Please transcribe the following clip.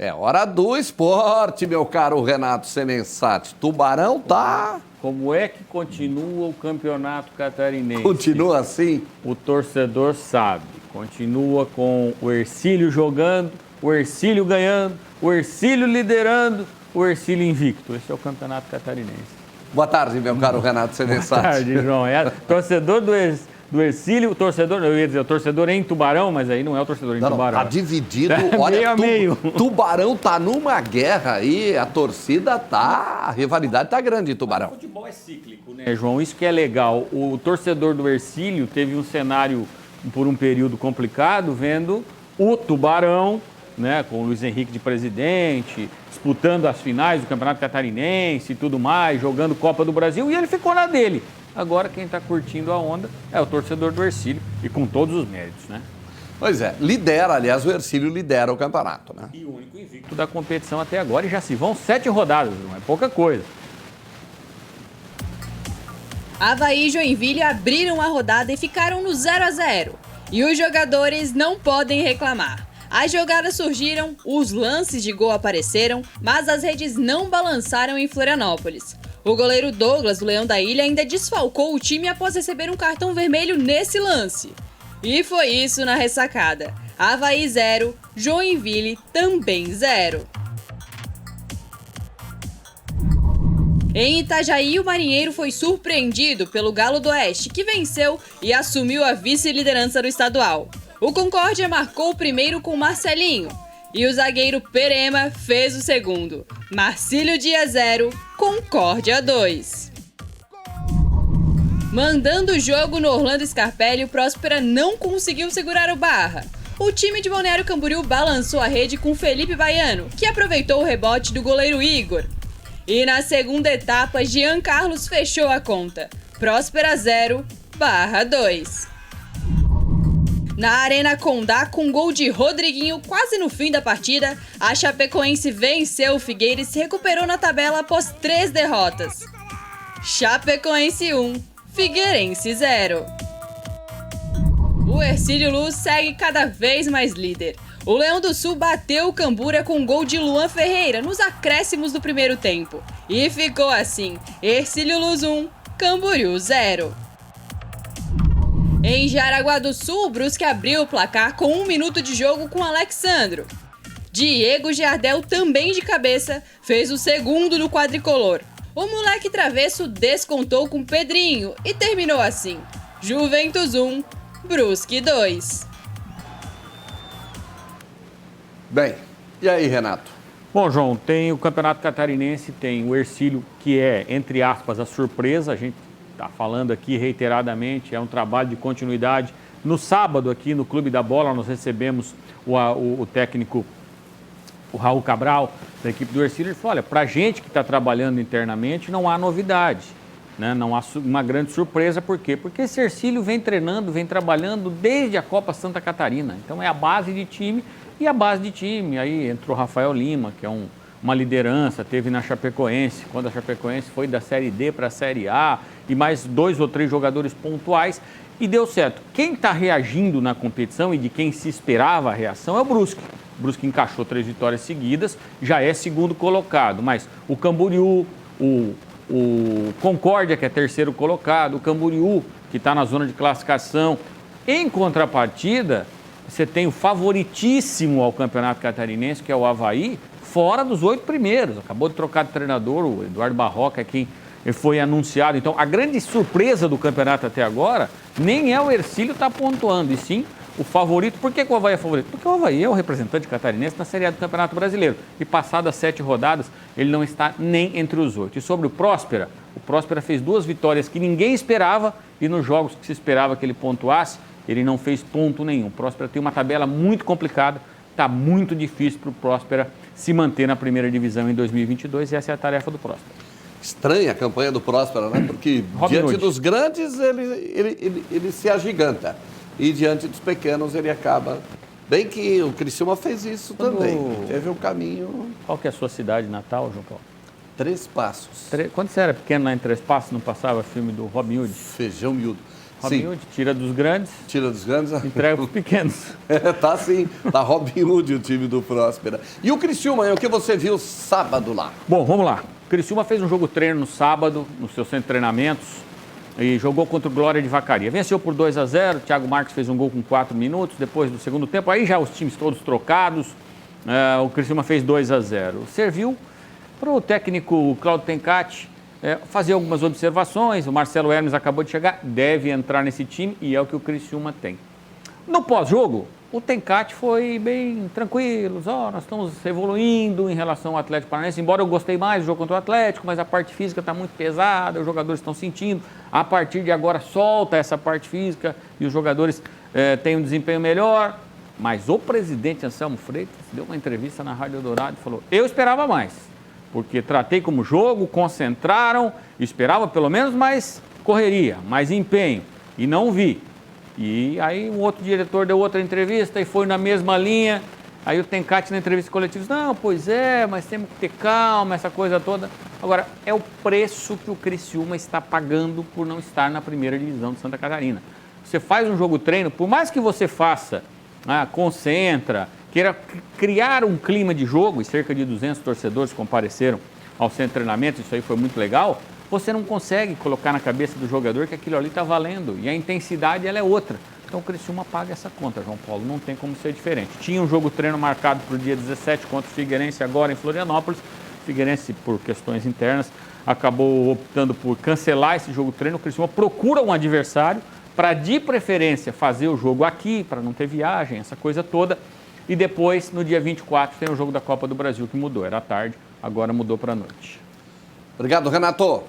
É hora do esporte, meu caro Renato Senensati. Tubarão tá... Como é que continua o campeonato catarinense? Continua assim? O torcedor sabe. Continua com o Hercílio jogando, o Hercílio ganhando, o Hercílio liderando, o Hercílio invicto. Esse é o campeonato catarinense. Boa tarde, meu caro Renato Senensati. Boa tarde, João. Torcedor do Hercílio, eu ia dizer o torcedor em Tubarão, mas aí não é o torcedor em Tubarão. Tá dividido. Olha, meio. Tubarão tá numa guerra aí, a torcida tá... A rivalidade tá grande em Tubarão. O futebol é cíclico, né, João? Isso que é legal. O torcedor do Hercílio teve um cenário, por um período complicado, vendo o Tubarão, né, com o Luiz Henrique de presidente, disputando as finais do Campeonato Catarinense e tudo mais, jogando Copa do Brasil, e ele ficou na dele. Agora quem está curtindo a onda é o torcedor do Hercílio, e com todos os méritos, né? Pois é, aliás, o Hercílio lidera o campeonato, né? E o único invicto da competição até agora, e já se vão 7 rodadas, não é pouca coisa. Avaí e Joinville abriram a rodada e ficaram no 0-0. E os jogadores não podem reclamar. As jogadas surgiram, os lances de gol apareceram, mas as redes não balançaram em Florianópolis. O goleiro Douglas, do Leão da Ilha, ainda desfalcou o time após receber um cartão vermelho nesse lance. E foi isso na ressacada. Avaí 0, Joinville também 0. Em Itajaí, o Marinheiro foi surpreendido pelo Galo do Oeste, que venceu e assumiu a vice-liderança do estadual. O Concórdia marcou o primeiro com Marcelinho e o zagueiro Perema fez o segundo. Marcílio Dias 0, Concórdia 2. Mandando o jogo no Orlando Scarpelli, o Próspera não conseguiu segurar o Barra. O time de Balneário Camboriú balançou a rede com Felipe Baiano, que aproveitou o rebote do goleiro Igor. E na segunda etapa, Jean Carlos fechou a conta. Próspera 0, Barra 2. Na Arena Condá, com gol de Rodriguinho quase no fim da partida, a Chapecoense venceu o Figueira e se recuperou na tabela após 3 derrotas. Chapecoense 1, Figueirense 0. O Hercílio Luz segue cada vez mais líder. O Leão do Sul bateu o Cambura com gol de Luan Ferreira nos acréscimos do primeiro tempo. E ficou assim, Hercílio Luz 1, Camboriú 0. Em Jaraguá do Sul, o Brusque abriu o placar com 1 minuto de jogo com Alexandro. Diego Giardel, também de cabeça, fez o segundo do quadricolor. O moleque travesso descontou com Pedrinho e terminou assim, Juventus 1, Brusque 2. Bem, e aí, Renato? Bom, João, tem o Campeonato Catarinense, tem o Hercílio, que é, entre aspas, a surpresa. A gente está falando aqui reiteradamente, é um trabalho de continuidade. No sábado, aqui no Clube da Bola, nós recebemos o técnico, o Raul Cabral, da equipe do Hercílio. Ele falou, olha, para a gente que está trabalhando internamente, não há novidade, né? Não há uma grande surpresa. Por quê? Porque esse Hercílio vem treinando, vem trabalhando desde a Copa Santa Catarina. Então, é a base de time. E a base de time, aí entrou o Rafael Lima, que é uma liderança, teve na Chapecoense, quando a Chapecoense foi da Série D para a Série A, e mais 2 ou 3 jogadores pontuais, e deu certo. Quem está reagindo na competição e de quem se esperava a reação é o Brusque. O Brusque encaixou 3 vitórias seguidas, já é segundo colocado, mas o Camboriú, o Concórdia, que é terceiro colocado, o Camboriú, que está na zona de classificação. Em contrapartida, você tem o favoritíssimo ao Campeonato Catarinense, que é o Avaí, fora dos 8 primeiros. Acabou de trocar de treinador, o Eduardo Barroca, quem foi anunciado. Então, a grande surpresa do campeonato até agora nem é o Hercílio estar pontuando, e sim o favorito. Por que o Avaí é favorito? Porque o Avaí é o representante catarinense na Série A do Campeonato Brasileiro. E passadas 7 rodadas, ele não está nem entre os 8. E sobre o Próspera fez 2 vitórias que ninguém esperava, e nos jogos que se esperava que ele pontuasse, ele não fez ponto nenhum. O Próspera tem uma tabela muito complicada, está muito difícil para o Próspera se manter na primeira divisão em 2022, e essa é a tarefa do Próspera. Estranha a campanha do Próspera, né? Porque diante dos grandes ele se agiganta, e diante dos pequenos ele acaba... Bem que o Criciúma fez isso também, teve um caminho... Qual que é a sua cidade natal, João Paulo? 3 Passos. Quando você era pequeno lá em 3 Passos, não passava filme do Robin Hood? Feijão Miúdo. Robin Hood, tira dos grandes. Tira dos grandes. Entrega para os pequenos. Tá sim, tá Robin Hood o time do Próspera. E o Criciúma, o que você viu sábado lá? Bom, vamos lá. O Criciúma fez um jogo treino no sábado, no seu centro de treinamentos, e jogou contra o Glória de Vacaria. Venceu por 2-0, o Thiago Marques fez um gol com 4 minutos, depois do segundo tempo, aí já os times todos trocados, o Criciúma fez 2-0. Serviu para o técnico Claudio Tencati fazer algumas observações. O Marcelo Hermes acabou de chegar, deve entrar nesse time e é o que o Criciúma tem. No pós-jogo, o Tencati foi bem tranquilo. Nós estamos evoluindo em relação ao Atlético Paranaense, embora eu gostei mais do jogo contra o Atlético, mas a parte física está muito pesada, os jogadores estão sentindo. A partir de agora solta essa parte física e os jogadores têm um desempenho melhor. Mas o presidente Anselmo Freitas deu uma entrevista na Rádio Eldorado e falou: eu esperava mais, porque tratei como jogo, concentraram, esperava pelo menos mais correria, mais empenho, e não vi. E aí um outro diretor deu outra entrevista e foi na mesma linha. Aí o Tencati na entrevista coletiva disse: não, pois é, mas temos que ter calma, essa coisa toda. Agora, é o preço que o Criciúma está pagando por não estar na primeira divisão de Santa Catarina. Você faz um jogo treino, por mais que você faça, concentra, queira criar um clima de jogo, e cerca de 200 torcedores compareceram ao centro de treinamento, isso aí foi muito legal, você não consegue colocar na cabeça do jogador que aquilo ali está valendo, e a intensidade ela é outra. Então o Criciúma paga essa conta, João Paulo, não tem como ser diferente. Tinha um jogo treino marcado para o dia 17 contra o Figueirense, agora em Florianópolis. O Figueirense, por questões internas, acabou optando por cancelar esse jogo treino. O Criciúma procura um adversário para, de preferência, fazer o jogo aqui, para não ter viagem, essa coisa toda. E depois, no dia 24, tem o jogo da Copa do Brasil, que mudou. Era à tarde, agora mudou para a noite. Obrigado, Renato.